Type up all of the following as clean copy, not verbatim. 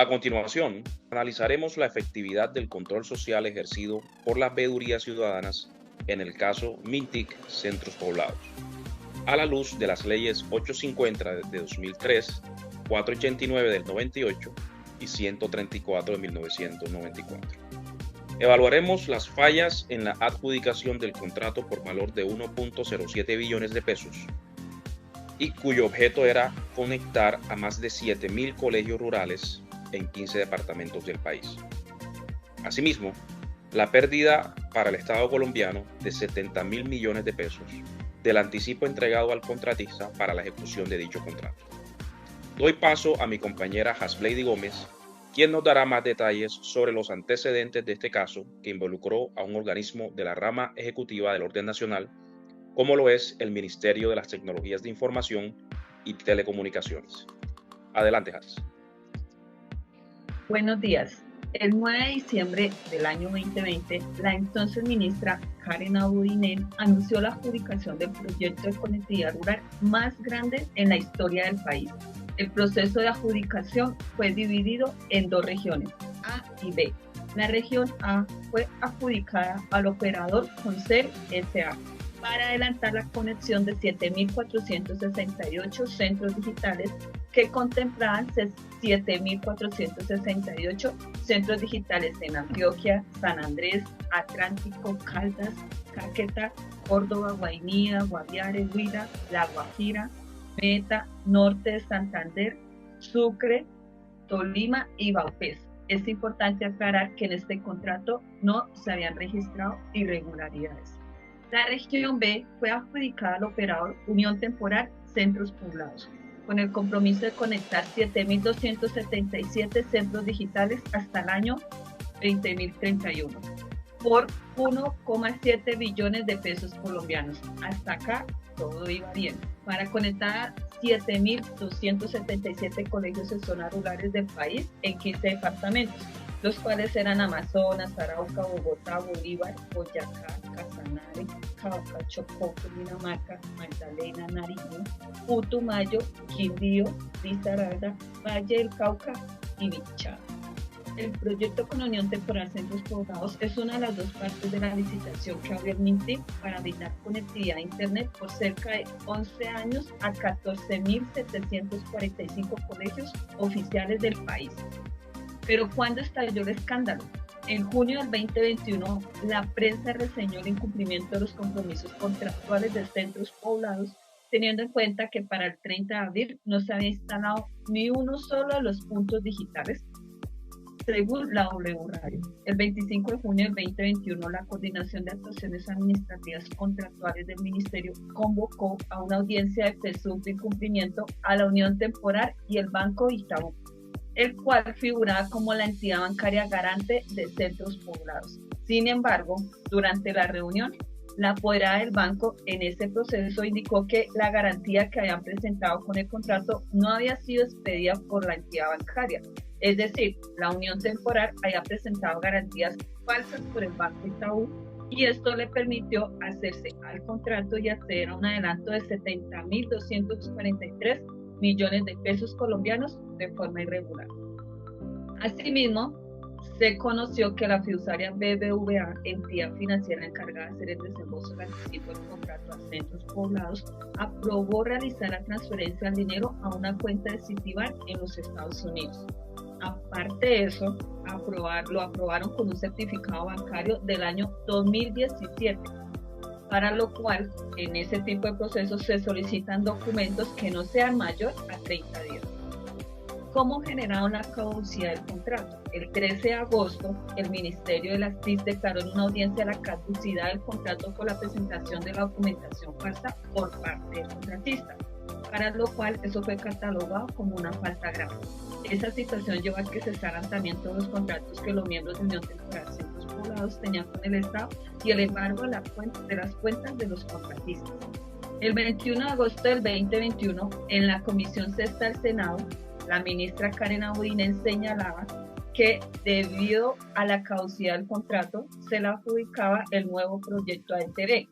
A continuación, analizaremos la efectividad del control social ejercido por las veedurías ciudadanas en el caso Mintic Centros Poblados, a la luz de las leyes 850 de 2003, 489 del 98 y 134 de 1994. Evaluaremos las fallas en la adjudicación del contrato por valor de 1.07 billones de pesos y cuyo objeto era conectar a más de 7.000 colegios rurales en 15 departamentos del país. Asimismo, la pérdida para el Estado colombiano de 70.000 millones de pesos del anticipo entregado al contratista para la ejecución de dicho contrato. Doy paso a mi compañera Hasbleidy Gómez, quien nos dará más detalles sobre los antecedentes de este caso que involucró a un organismo de la rama ejecutiva del orden nacional, como lo es el Ministerio de las Tecnologías de Información y Telecomunicaciones. Adelante, Has. Buenos días. El 9 de diciembre del año 2020, la entonces ministra Karen Abudinen anunció la adjudicación del proyecto de conectividad rural más grande en la historia del país. El proceso de adjudicación fue dividido en dos regiones, A y B. La región A fue adjudicada al operador Concel S.A. para adelantar la conexión de 7.468 centros digitales que contemplaban 7.468 centros digitales en Antioquia, San Andrés, Atlántico, Caldas, Caquetá, Córdoba, Guainía, Guaviare, Huila, La Guajira, Meta, Norte de Santander, Sucre, Tolima y Vaupés. Es importante aclarar que en este contrato no se habían registrado irregularidades. La región B fue adjudicada al operador Unión Temporal Centros Poblados, con el compromiso de conectar 7.277 centros digitales hasta el año 2031 por 1,7 billones de pesos colombianos. Hasta acá todo iba bien. Para conectar 7.277 colegios en zonas rurales del país en 15 departamentos, los cuales eran Amazonas, Arauca, Bogotá, Bolívar, Boyacá, Casanare, Cauca, Chocó, Cundinamarca, Magdalena, Nariño, Putumayo, Quindío, Risaralda, Valle del Cauca y Bichada. El proyecto con Unión Temporal Centros Poblados es una de las dos partes de la licitación que abrió el MINTIC para brindar conectividad a Internet por cerca de 11 años a 14.745 colegios oficiales del país. Pero ¿cuándo estalló el escándalo? En junio del 2021, la prensa reseñó el incumplimiento de los compromisos contractuales de centros poblados, teniendo en cuenta que para el 30 de abril no se había instalado ni uno solo de los puntos digitales, según la W Radio. El 25 de junio del 2021, la Coordinación de Actuaciones Administrativas Contractuales del Ministerio convocó a una audiencia de presunto incumplimiento a la Unión Temporal y el Banco Itaú, el cual figuraba como la entidad bancaria garante de centros poblados. Sin embargo, durante la reunión, la apoderada del banco en ese proceso indicó que la garantía que habían presentado con el contrato no había sido expedida por la entidad bancaria. Es decir, la Unión Temporal había presentado garantías falsas por el Banco Itaú y esto le permitió hacerse al contrato y acceder a un adelanto de 70.243 millones de pesos colombianos de forma irregular. Asimismo, se conoció que la fiduciaria BBVA, entidad financiera encargada de hacer el desembolso del anticipo del contrato a centros poblados, aprobó realizar la transferencia del dinero a una cuenta de Citibank en los Estados Unidos. Aparte de eso, lo aprobaron con un certificado bancario del año 2017, para lo cual en ese tipo de procesos se solicitan documentos que no sean mayor a 30 días. ¿Cómo generaron la caducidad del contrato? El 13 de agosto, el Ministerio de las TIC declaró en una audiencia la caducidad del contrato por la presentación de la documentación falsa por parte del contratista, para lo cual eso fue catalogado como una falta grave. Esa situación llevó a que cesaran también todos los contratos que los miembros de Unión Temporal Centros Poblados tenían con el Estado y el embargo de las cuentas de los contratistas. El 21 de agosto del 2021, en la Comisión Sexta del Senado, la ministra Karen Abudinen señalaba que debido a la caducidad del contrato se le adjudicaba el nuevo proyecto a ETV,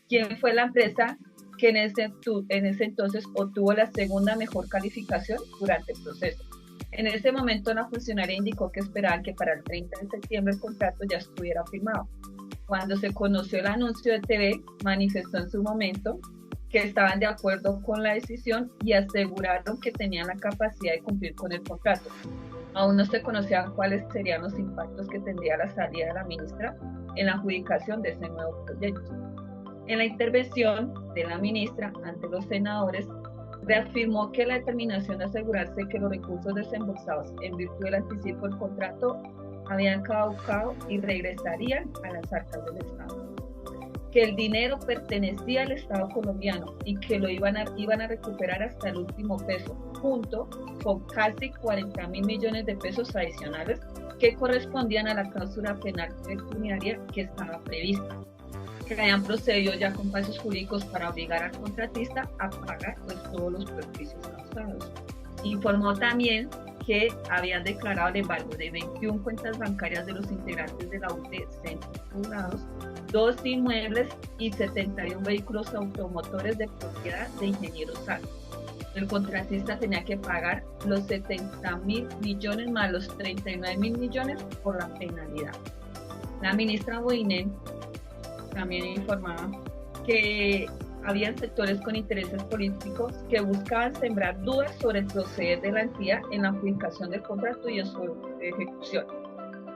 quien fue la empresa que en ese entonces obtuvo la segunda mejor calificación durante el proceso. En ese momento la funcionaria indicó que esperaban que para el 30 de septiembre el contrato ya estuviera firmado. Cuando se conoció el anuncio de TV, manifestó en su momento que estaban de acuerdo con la decisión y aseguraron que tenían la capacidad de cumplir con el contrato. Aún no se conocían cuáles serían los impactos que tendría la salida de la ministra en la adjudicación de ese nuevo proyecto. En la intervención de la ministra ante los senadores, reafirmó que la determinación de asegurarse que los recursos desembolsados en virtud del anticipo del contrato habían caducado y regresarían a las arcas del Estado, que el dinero pertenecía al Estado colombiano y que lo iban a recuperar hasta el último peso, junto con casi 40.000 millones de pesos adicionales que correspondían a la cláusula penal pecuniaria que estaba prevista, que habían procedido ya con pasos jurídicos para obligar al contratista a pagar pues, todos los perjuicios causados. Informó también que habían declarado el embargo de 21 cuentas bancarias de los integrantes de la UT Centros Poblados, 2 inmuebles y 71 vehículos automotores de propiedad de Ingeniero Sal. El contratista tenía que pagar los 70.000 millones más los 39.000 millones por la penalidad. La ministra Boinen también informaba que habían sectores con intereses políticos que buscaban sembrar dudas sobre el proceder de la entidad en la adjudicación del contrato y en su ejecución.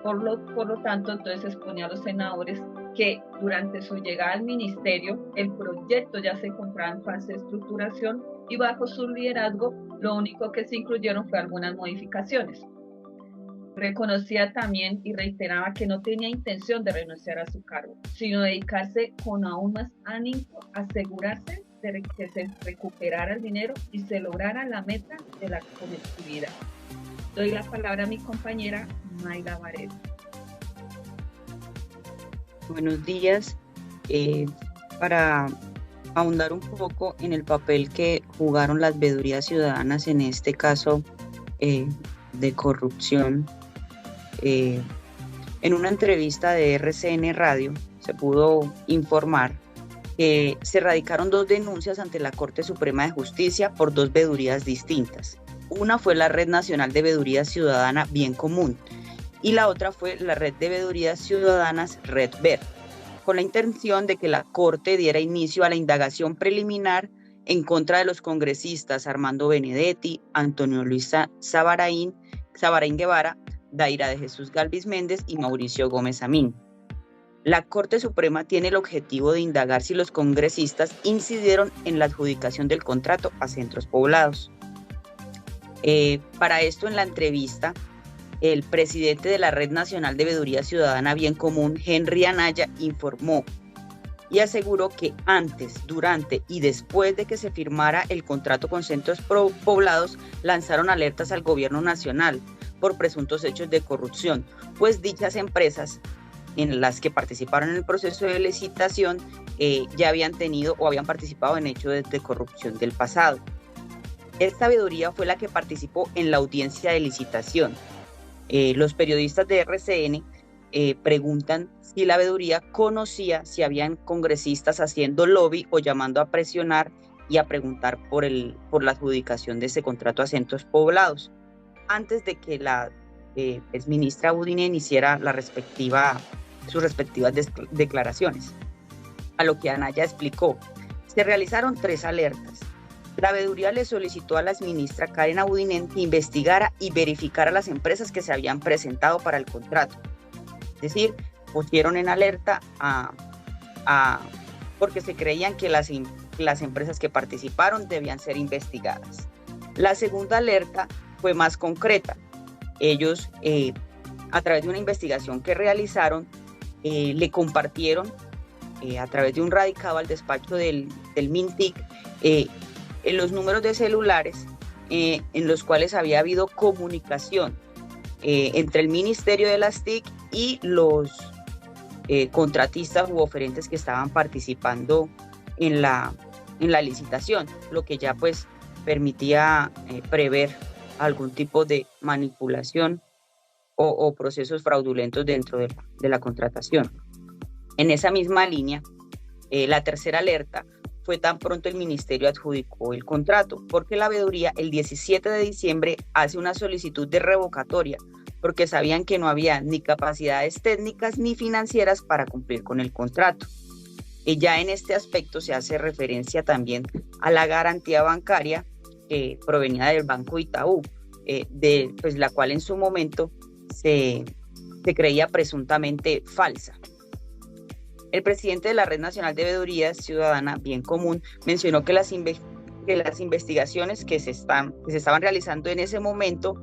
Por lo tanto, entonces exponía a los senadores que durante su llegada al ministerio, el proyecto ya se encontraba en fase de estructuración y bajo su liderazgo, lo único que se incluyeron fue algunas modificaciones. Reconocía también y reiteraba que no tenía intención de renunciar a su cargo, sino dedicarse con aún más ánimo a asegurarse de que se recuperara el dinero y se lograra la meta de la colectividad. Doy la palabra a mi compañera Mayra Varela. Buenos días. Para ahondar un poco en el papel que jugaron las veedurías ciudadanas en este caso de corrupción, en una entrevista de RCN Radio se pudo informar que se radicaron 2 denuncias ante la Corte Suprema de Justicia por 2 veedurías distintas. Una fue la Red Nacional de Veeduría Ciudadana Bien Común y la otra fue la Red de Veedurías Ciudadanas Red Ver, con la intención de que la Corte diera inicio a la indagación preliminar en contra de los congresistas Armando Benedetti, Antonio Luis Sabaraín Guevara, Daira de Jesús Galvis Méndez y Mauricio Gómez Amín. La Corte Suprema tiene el objetivo de indagar si los congresistas incidieron en la adjudicación del contrato a Centros Poblados. Para esto, en la entrevista, el presidente de la Red Nacional de Veeduría Ciudadana Bien Común, Henry Anaya, informó y aseguró que antes, durante y después de que se firmara el contrato con Centros Poblados, lanzaron alertas al gobierno nacional por presuntos hechos de corrupción, pues dichas empresas en las que participaron en el proceso de licitación ya habían tenido o habían participado en hechos de corrupción del pasado. Esta veeduría fue la que participó en la audiencia de licitación. Los periodistas de RCN preguntan si la veeduría conocía si habían congresistas haciendo lobby o llamando a presionar y a preguntar por la adjudicación de ese contrato a Centros Poblados, antes de que la exministra Boinen hiciera sus respectivas declaraciones. A lo que Anaya explicó, se realizaron 3 alertas. La veeduría le solicitó a la exministra Karen Abudinen que investigara y verificara las empresas que se habían presentado para el contrato. Es decir, pusieron en alerta porque se creían que las empresas que participaron debían ser investigadas. La segunda alerta fue más concreta. Ellos, a través de una investigación que realizaron, le compartieron a través de un radicado al despacho del MINTIC en los números de celulares en los cuales había habido comunicación entre el Ministerio de las TIC y los contratistas u oferentes que estaban participando en la licitación, lo que ya pues permitía prever algún tipo de manipulación o procesos fraudulentos dentro de la contratación. En esa misma línea, la tercera alerta fue tan pronto el ministerio adjudicó el contrato, porque la veeduría el 17 de diciembre hace una solicitud de revocatoria, porque sabían que no había ni capacidades técnicas ni financieras para cumplir con el contrato. Y ya en este aspecto se hace referencia también a la garantía bancaria que provenía del Banco Itaú, pues la cual en su momento se creía presuntamente falsa. El presidente de la Red Nacional de Veeduría Ciudadana Bien Común mencionó que las investigaciones que se estaban realizando en ese momento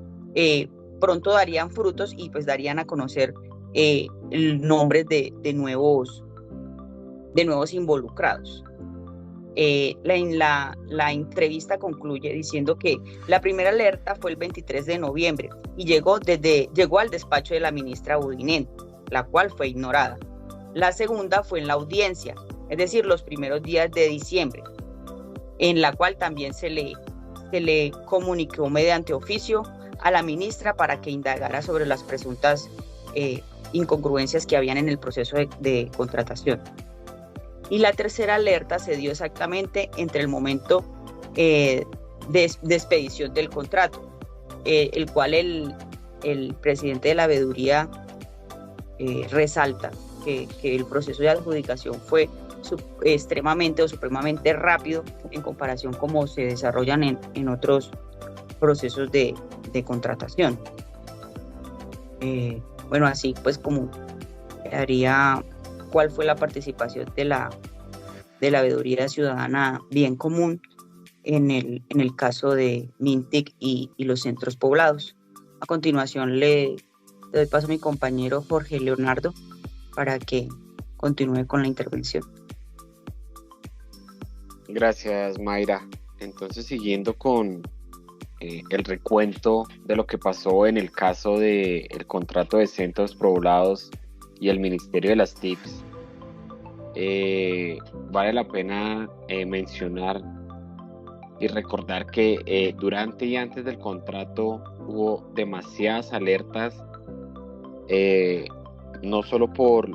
pronto darían frutos y pues darían a conocer nombres de nuevos involucrados. La entrevista concluye diciendo que la primera alerta fue el 23 de noviembre y llegó al despacho de la ministra Budinén, la cual fue ignorada. La segunda fue en la audiencia, es decir, los primeros días de diciembre, en la cual también se le comunicó mediante oficio a la ministra para que indagara sobre las presuntas incongruencias que habían en el proceso de contratación. Y la tercera alerta se dio exactamente entre el momento de expedición del contrato, el cual el presidente de la veeduría resalta que el proceso de adjudicación fue extremadamente o supremamente rápido en comparación como se desarrollan en otros procesos de contratación. Bueno, así pues como haría cuál fue la participación de la Veeduría Ciudadana Bien Común en el caso de MINTIC y los centros poblados. A continuación le doy paso a mi compañero Jorge Leonardo para que continúe con la intervención. Gracias, Mayra. Entonces, siguiendo con el recuento de lo que pasó en el caso del contrato de centros poblados y el Ministerio de las TICs, vale la pena mencionar y recordar que durante y antes del contrato hubo demasiadas alertas, no solo por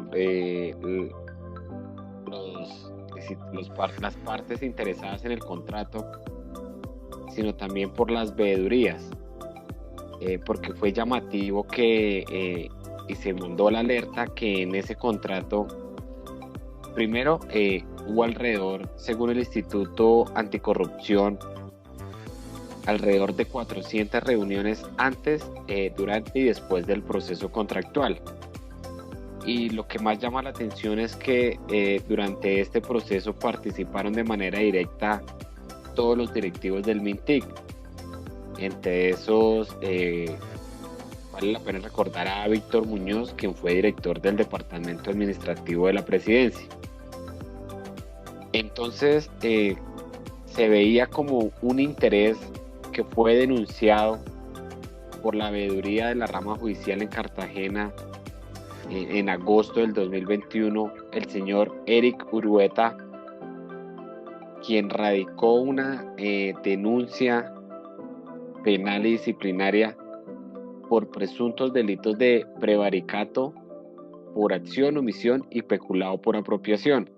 las partes interesadas en el contrato, sino también por las veedurías, porque fue llamativo que y se mandó la alerta que en ese contrato primero hubo alrededor, según el Instituto Anticorrupción, alrededor de 400 reuniones antes, durante y después del proceso contractual. Y lo que más llama la atención es que durante este proceso participaron de manera directa todos los directivos del MINTIC. Entre esos, vale la pena recordar a Víctor Muñoz, quien fue director del Departamento Administrativo de la Presidencia. Entonces, se veía como un interés que fue denunciado por la veeduría de la rama judicial en Cartagena en agosto del 2021, el señor Eric Urueta, quien radicó una denuncia penal y disciplinaria por presuntos delitos de prevaricato por acción, omisión y peculado por apropiación.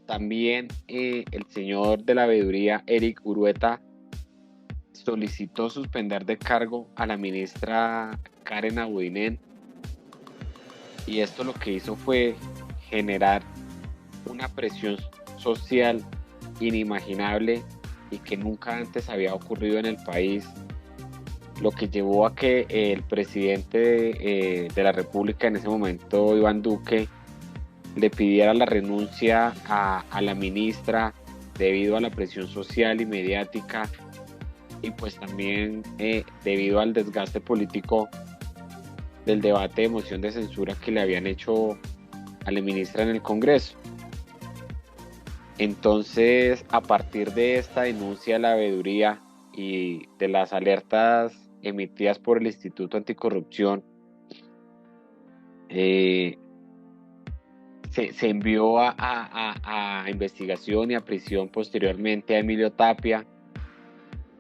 También el señor de la veeduría, Eric Urueta, solicitó suspender de cargo a la ministra Karen Abudinen, y esto lo que hizo fue generar una presión social inimaginable y que nunca antes había ocurrido en el país, lo que llevó a que el presidente de la República en ese momento, Iván Duque, le pidiera la renuncia a la ministra debido a la presión social y mediática, y pues también debido al desgaste político del debate de moción de censura que le habían hecho a la ministra en el Congreso. Entonces, a partir de esta denuncia de la veeduría y de las alertas emitidas por el Instituto Anticorrupción, se envió a investigación y a prisión posteriormente a Emilio Tapia,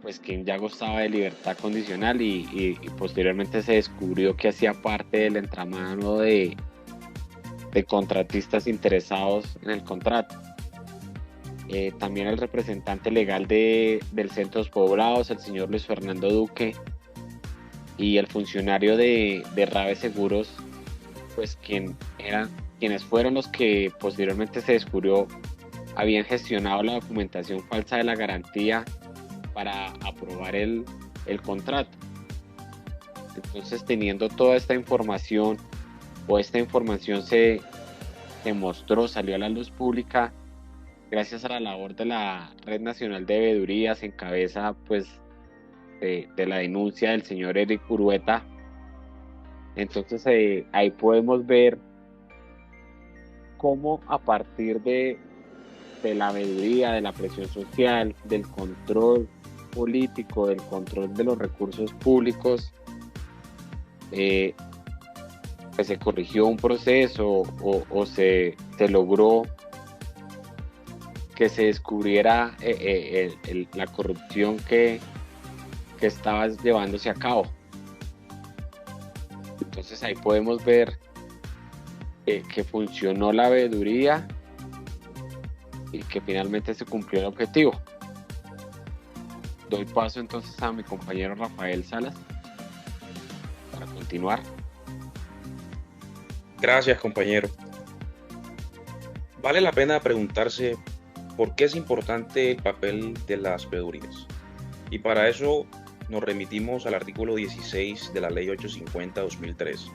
pues quien ya gozaba de libertad condicional, y posteriormente se descubrió que hacía parte del entramado de contratistas interesados en el contrato. también el representante legal del Centros Poblados, el señor Luis Fernando Duque, y el funcionario de Rave Seguros, pues quienes fueron los que posteriormente se descubrió habían gestionado la documentación falsa de la garantía para aprobar el contrato. Entonces, teniendo toda esta información, o esta información se mostró, salió a la luz pública, gracias a la labor de la Red Nacional de Veedurías, en cabeza pues de la denuncia del señor Eric Urueta. Entonces ahí podemos ver cómo a partir de la veeduría, de la presión social, del control político, del control de los recursos públicos, pues se corrigió un proceso o se logró que se descubriera la corrupción que estaba llevándose a cabo. Entonces ahí podemos ver que funcionó la veeduría y que finalmente se cumplió el objetivo. Doy paso entonces a mi compañero Rafael Salas para continuar. Gracias, compañero. Vale la pena preguntarse por qué es importante el papel de las veedurías. Y para eso nos remitimos al artículo 16 de la Ley 850/2003,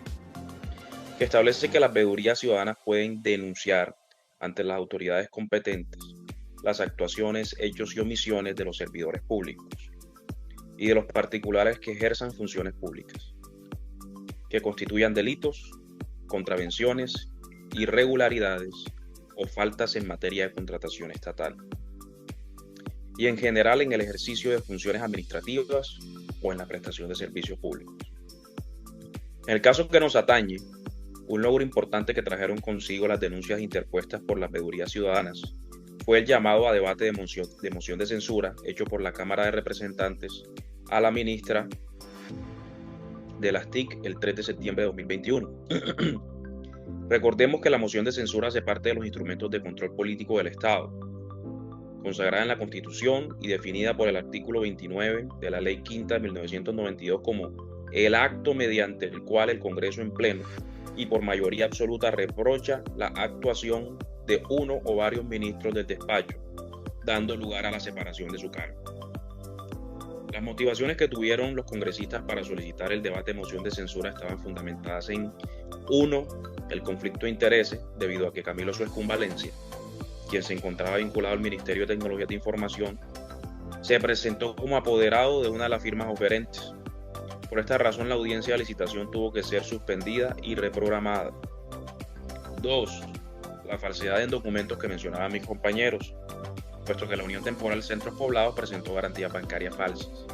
que establece que las veedurías ciudadanas pueden denunciar ante las autoridades competentes las actuaciones, hechos y omisiones de los servidores públicos y de los particulares que ejerzan funciones públicas, que constituyan delitos, contravenciones, irregularidades o faltas en materia de contratación estatal, y en general en el ejercicio de funciones administrativas o en la prestación de servicios públicos. En el caso que nos atañe, un logro importante que trajeron consigo las denuncias interpuestas por las veedurías ciudadanas fue el llamado a debate de moción de censura hecho por la Cámara de Representantes a la ministra de las TIC el 3 de septiembre de 2021. Recordemos que la moción de censura hace parte de los instrumentos de control político del Estado, consagrada en la Constitución y definida por el artículo 29 de la Ley Quinta de 1992 como el acto mediante el cual el Congreso en pleno y por mayoría absoluta reprocha la actuación de uno o varios ministros del despacho, dando lugar a la separación de su cargo. Las motivaciones que tuvieron los congresistas para solicitar el debate de moción de censura estaban fundamentadas en: 1. El conflicto de intereses, debido a que Camilo Suescún Valencia, quien se encontraba vinculado al Ministerio de Tecnologías de Información, se presentó como apoderado de una de las firmas oferentes. Por esta razón, la audiencia de licitación tuvo que ser suspendida y reprogramada. 2. La falsedad en documentos que mencionaban mis compañeros, puesto que la Unión Temporal Centros Poblados presentó garantías bancarias falsas.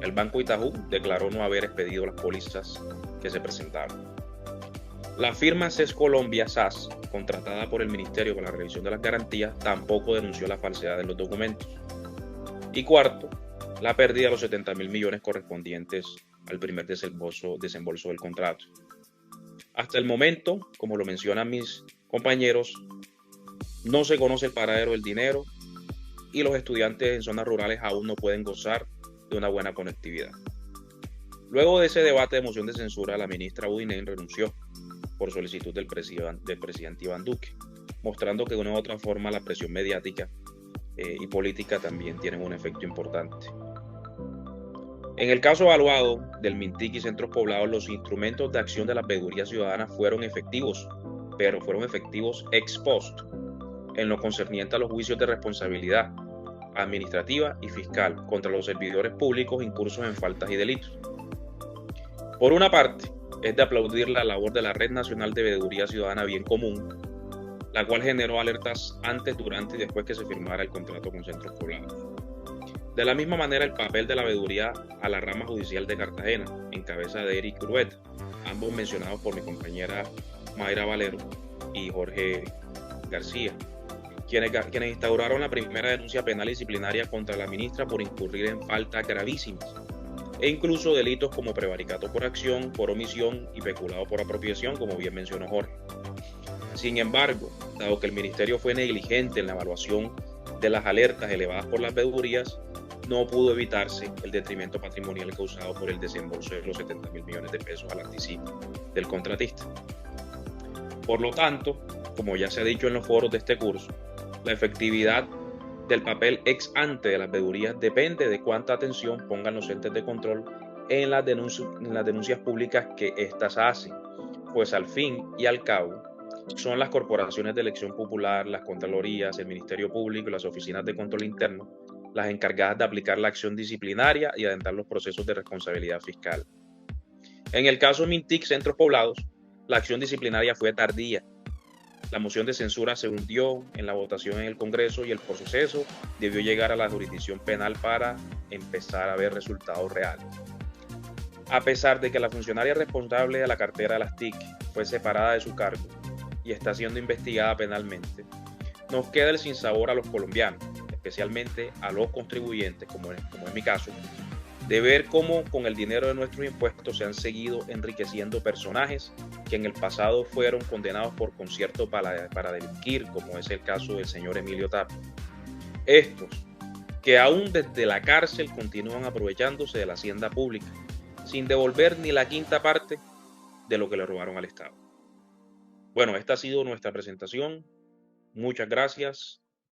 El Banco Itaú declaró no haber expedido las pólizas que se presentaron. La firma CES Colombia SAS, contratada por el Ministerio para la revisión de las garantías, tampoco denunció la falsedad de los documentos. Y 4, la pérdida de los 70.000 millones correspondientes al primer desembolso del contrato. Hasta el momento, como lo mencionan mis compañeros, no se conoce el paradero del dinero y los estudiantes en zonas rurales aún no pueden gozar de una buena conectividad. Luego de ese debate de moción de censura, la ministra Udinen renunció por solicitud del presidente Iván Duque, mostrando que de una u otra forma la presión mediática y política también tienen un efecto importante. En el caso evaluado del MINTIC y Centros Poblados, los instrumentos de acción de las veedurías ciudadanas fueron efectivos, pero fueron efectivos ex post, en lo concerniente a los juicios de responsabilidad administrativa y fiscal contra los servidores públicos incursos en faltas y delitos. Por una parte, es de aplaudir la labor de la Red Nacional de Veeduría Ciudadana Bien Común, la cual generó alertas antes, durante y después que se firmara el contrato con Centros Poblados. De la misma manera, el papel de la veeduría a la rama judicial de Cartagena, en cabeza de Eric Urueta, ambos mencionados por mi compañera Mayra Valero y Jorge García, quienes instauraron la primera denuncia penal y disciplinaria contra la ministra por incurrir en faltas gravísimas e incluso delitos como prevaricato por acción, por omisión y peculado por apropiación, como bien mencionó Jorge. Sin embargo, dado que el ministerio fue negligente en la evaluación de las alertas elevadas por las veedurías, no pudo evitarse el detrimento patrimonial causado por el desembolso de los 70.000 millones de pesos al anticipo del contratista. Por lo tanto, como ya se ha dicho en los foros de este curso, la efectividad del papel ex ante de las veedurías depende de cuánta atención pongan los entes de control en las denuncias públicas que éstas hacen, pues al fin y al cabo son las corporaciones de elección popular, las contralorías, el Ministerio Público y las oficinas de control interno las encargadas de aplicar la acción disciplinaria y adentar los procesos de responsabilidad fiscal. En el caso Mintic Centros Poblados, la acción disciplinaria fue tardía. La moción de censura se hundió en la votación en el Congreso y el proceso debió llegar a la jurisdicción penal para empezar a ver resultados reales. A pesar de que la funcionaria responsable de la cartera de las TIC fue separada de su cargo y está siendo investigada penalmente, nos queda el sinsabor a los colombianos, especialmente a los contribuyentes, como es mi caso, de ver cómo con el dinero de nuestros impuestos se han seguido enriqueciendo personajes que en el pasado fueron condenados por concierto para delinquir, como es el caso del señor Emilio Tapia. Estos, que aún desde la cárcel continúan aprovechándose de la hacienda pública, sin devolver ni la quinta parte de lo que le robaron al Estado. Bueno, esta ha sido nuestra presentación. Muchas gracias